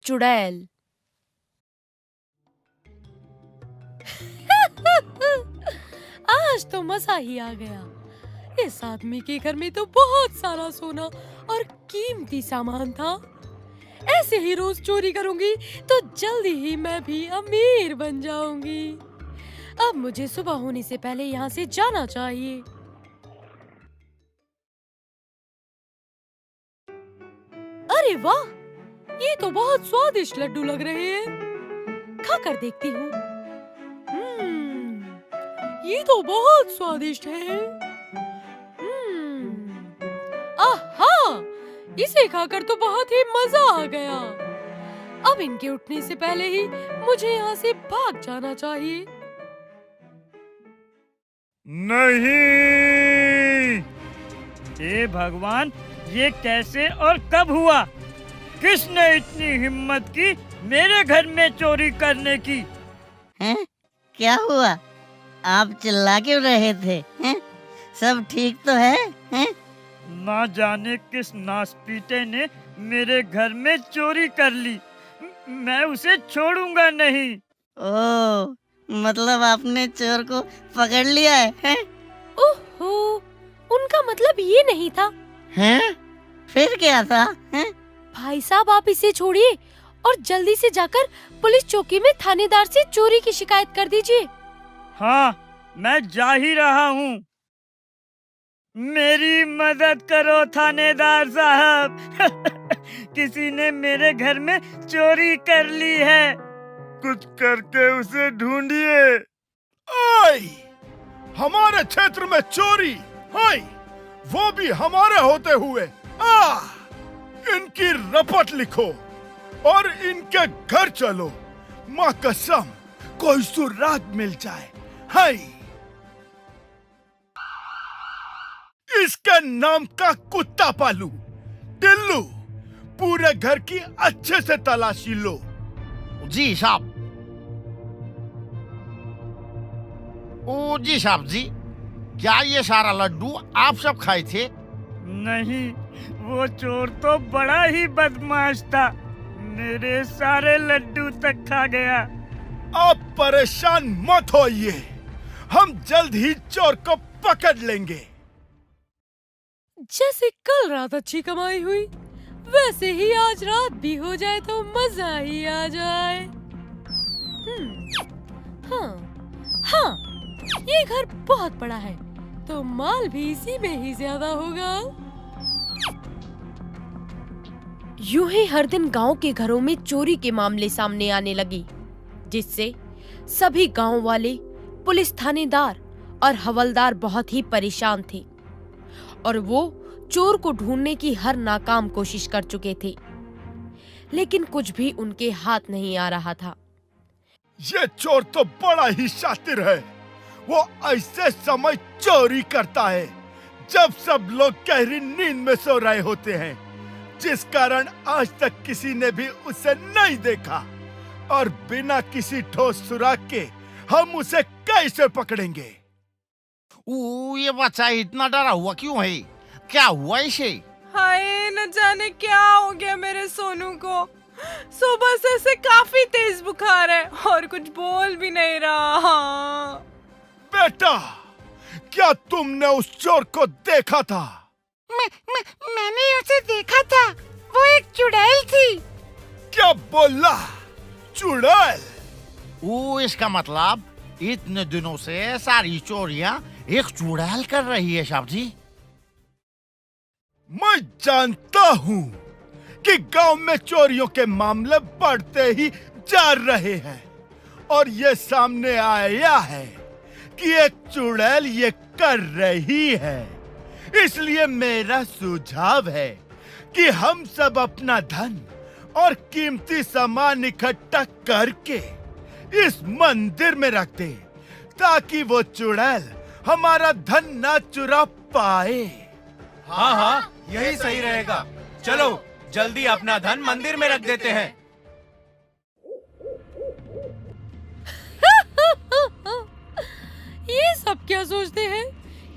चुड़ैल। आज तो मजा ही आ गया। इस आदमी के घर में तो बहुत सारा सोना और कीमती सामान था। ऐसे ही रोज चोरी करूंगी तो जल्दी ही मैं भी अमीर बन जाऊंगी। अब मुझे सुबह होने से पहले यहाँ से जाना चाहिए। अरे वाह, ये तो बहुत स्वादिष्ट लड्डू लग रहे हैं। खाकर देखती हूँ। ये तो बहुत स्वादिष्ट है। आहा, इसे खाकर तो बहुत ही मजा आ गया। अब इनके उठने से पहले ही मुझे यहाँ से भाग जाना चाहिए। नहीं, हे भगवान, ये कैसे और कब हुआ? किसने इतनी हिम्मत की मेरे घर में चोरी करने की? हैं? क्या हुआ? आप चिल्ला क्यों रहे थे? हैं? सब ठीक तो है? हैं? ना जाने किस नासपीटे ने मेरे घर में चोरी कर ली। मैं उसे छोड़ूंगा नहीं। ओह, मतलब आपने चोर को पकड़ लिया है? हैं? ओहो, उनका मतलब ये नहीं था। हैं? फिर क्या था? हैं? भाई साहब, आप इसे छोड़िए और जल्दी से जाकर पुलिस चौकी में थानेदार से चोरी की शिकायत कर दीजिए। हाँ, मैं जा ही रहा हूँ। मेरी मदद करो थानेदार साहब। किसी ने मेरे घर में चोरी कर ली है। कुछ करके उसे ढूंढिए। ओए! हमारे क्षेत्र में चोरी, हाय, वो भी हमारे होते हुए। इनकी रपट लिखो और इनके घर चलो। माँ कसम, कोई सुराग मिल जाए। हाय, इसके नाम का कुत्ता पालू। टिल्लू, पूरे घर की अच्छे से तलाशी लो। जी साहब। ओ जी साहब जी, क्या ये सारा लड्डू आप सब खाए थे? नहीं, वो चोर तो बड़ा ही बदमाश था। मेरे सारे लड्डू तक खा गया। आप परेशान मत होइए, हम जल्द ही चोर को पकड़ लेंगे। जैसे कल रात अच्छी कमाई हुई, वैसे ही आज रात भी हो जाए तो मजा ही आ जाए। हाँ, ये घर बहुत बड़ा है तो माल भी इसी में ही ज्यादा होगा। यूं ही हर दिन गांव के घरों में चोरी के मामले सामने आने लगे, जिससे सभी गांव वाले, पुलिस थानेदार और हवलदार बहुत ही परेशान थे और वो चोर को ढूंढने की हर नाकाम कोशिश कर चुके थे, लेकिन कुछ भी उनके हाथ नहीं आ रहा था। ये चोर तो बड़ा ही शातिर है। वो ऐसे समय चोरी करता है जब सब लोग गहरी नींद में सो रहे होते हैं, जिस कारण आज तक किसी ने भी उसे नहीं देखा। और बिना किसी ठोस सुराग के हम उसे कैसे पकड़ेंगे? ये बच्चा इतना डरा हुआ क्यों है? क्या हुआ इसे? हाय, न जाने क्या हो गया मेरे सोनू को। सुबह से इसे काफी तेज बुखार है और कुछ बोल भी नहीं रहा। बेटा, क्या तुमने उस चोर को देखा था? मैंने उसे देखा था, वो एक चुड़ैल थी। क्या बोला? चुड़ैल? इसका मतलब इतने दिनों से सारी चोरियां एक चुड़ैल कर रही है साहब जी। मैं जानता हूँ कि गांव में चोरियों के मामले बढ़ते ही जा रहे हैं और ये सामने आया है कि एक चुड़ैल ये कर रही है। इसलिए मेरा सुझाव है कि हम सब अपना धन और कीमती सामान इकट्ठा करके इस मंदिर में रख दें, ताकि वो चुड़ैल हमारा धन ना चुरा पाए। हाँ, यही सही रहेगा। चलो जल्दी अपना धन मंदिर में रख देते हैं। ये सब क्या सोचते हैं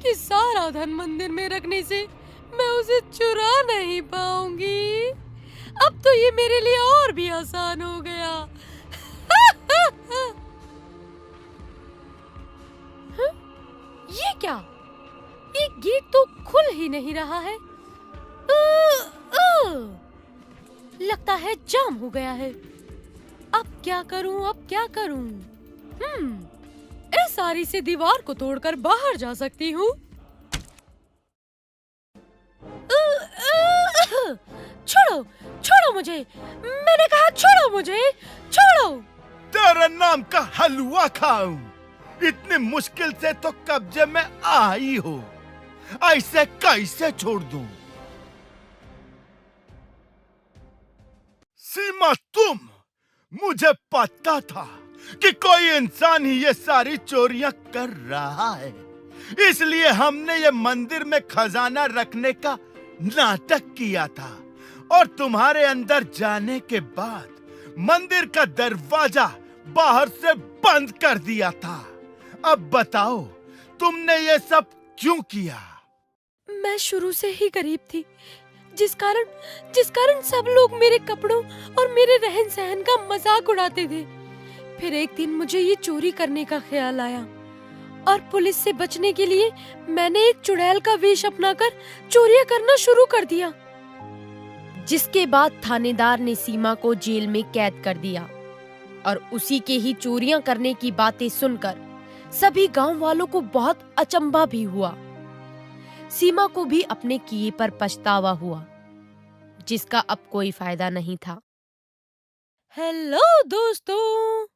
कि सारा धन मंदिर में रखने से मैं उसे चुरा नहीं पाऊंगी। अब तो ये मेरे लिए और भी आसान हो गया। हाँ? ये क्या? ये गेट तो खुल ही नहीं रहा है। लगता है जाम हो गया है। अब क्या करूं? अब क्या करूं? इस सारी से दीवार को तोड़कर बाहर जा सकती हूँ। छोड़ो, छोड़ो मुझे, मैंने कहा छोड़ो मुझे, छोड़ो। तेरे नाम का हलवा खाऊं? इतनी मुश्किल से तो कब्जे में आई हो, ऐसे कैसे छोड़ दूं? सीमा, मुझे पता था कि कोई इंसान ही ये सारी चोरियां कर रहा है, इसलिए हमने ये मंदिर में खजाना रखने का नाटक किया था और तुम्हारे अंदर जाने के बाद मंदिर का दरवाजा बाहर से बंद कर दिया था। अब बताओ, तुमने ये सब क्यों किया? मैं शुरू से ही गरीब थी, जिस कारण सब लोग मेरे कपड़ों और मेरे रहन सहन का मजाक उड़ाते थे। फिर एक दिन मुझे ये चोरी करने का ख्याल आया और पुलिस से बचने के लिए मैंने एक चुड़ैल का वेश अपनाकर चोरियां करना शुरू कर दिया। जिसके बाद थानेदार ने सीमा को जेल में कैद कर दिया और उसी के ही चोरियां करने की बातें सुनकर सभी गांव वालों को बहुत अचंभा भी हुआ। सीमा को भी अपने किए पर पछतावा हुआ, जिसका अब कोई फायदा नहीं था। हेलो दोस्तों।